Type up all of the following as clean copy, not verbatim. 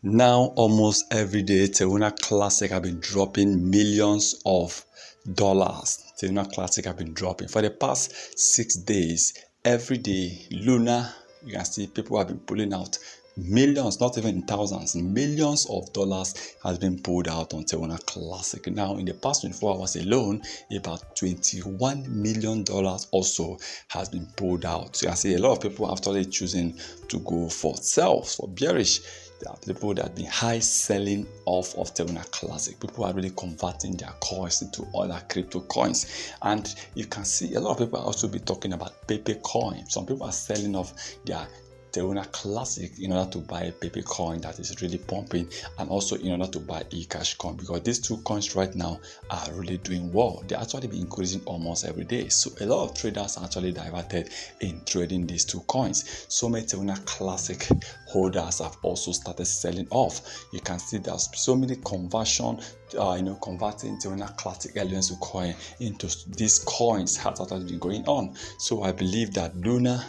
Now, almost every day, Terra Classic have been dropping millions of dollars. Terra Classic have been dropping for the past 6 days. Every day, Luna, you can see people have been pulling out millions, not even thousands, millions of dollars has been pulled out on Terra Classic. Now, in the past 24 hours alone, about $21 million also has been pulled out. So you can see a lot of people actually choosing to go for sales, for bearish. There are people that have been high selling off of Terra Classic. People are really converting their coins into other crypto coins. And you can see a lot of people are also be talking about Bitcoin. Some people are selling off their Terra Classic in order to buy Bitcoin that is really pumping, and also in order to buy eCash coin, because these two coins right now are really doing well. They actually be increasing almost every day. So a lot of traders are actually diverted in trading these two coins. So many Terra Classic holders have also started selling off. You can see there's so many converting Terra Classic LNS coin into these coins has actually been going on. So I believe that Luna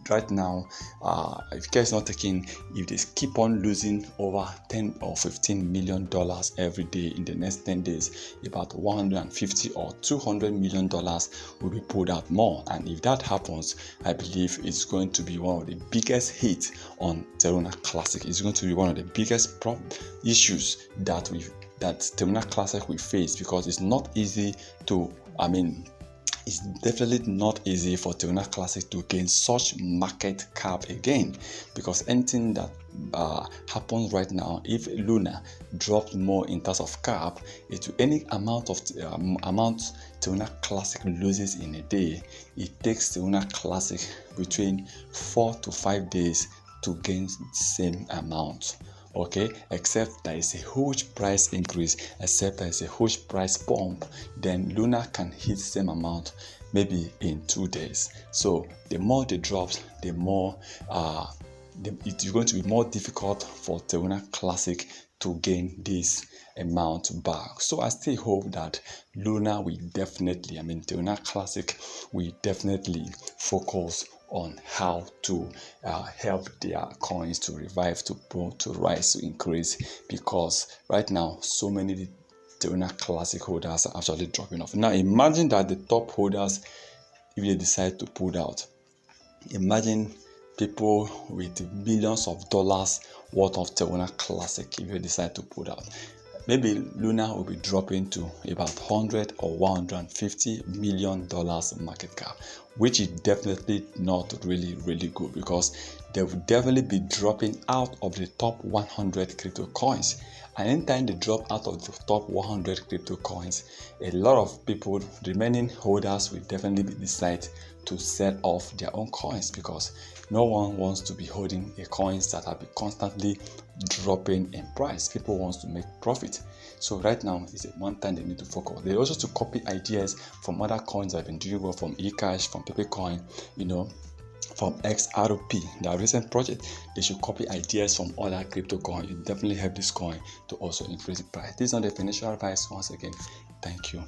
right now, if care is not taken, if they keep on losing over 10 or 15 million dollars every day in the next 10 days, about 150 or 200 million dollars will be pulled out more. And if that happens, I believe it's going to be one of the biggest hits on Terra Classic. It's going to be one of the biggest issues that Terra Classic will face, because it's not easy to, it's definitely not easy for Terra Classic to gain such market cap again, because anything that happens right now, if Luna drops more in terms of cap, any amount Terra Classic loses in a day, it takes Terra Classic between 4 to 5 days to gain the same amount. Okay, except there is a huge price increase, except there is a huge price pump, then Luna can hit the same amount maybe in 2 days. So the more they drop, the more it's going to be more difficult for Terra Classic to gain this amount back. So I still hope that Luna will definitely, Terra Classic will definitely focus on how to help their coins to revive, to grow, to rise, to increase, because right now so many Terra Classic holders are actually dropping off. Now imagine that the top holders, if they decide to pull out, imagine people with millions of dollars worth of Terra Classic, if they decide to pull out, maybe Luna will be dropping to about 100 or 150 million dollars market cap, which is definitely not really good, because they will definitely be dropping out of the top 100 crypto coins. And anytime they drop out of the top 100 crypto coins, a lot of people, remaining holders, will definitely decide to sell off their own coins, because no one wants to be holding a coins that have been constantly dropping in price. People want to make profit. So right now is one time they need to focus. They also to copy ideas from other coins that have been doing well, from eCash, from Bitcoin, from XRP, their recent project. They should copy ideas from other crypto coins. It definitely help this coin to also increase the price. This is not the financial advice. Once again, thank you.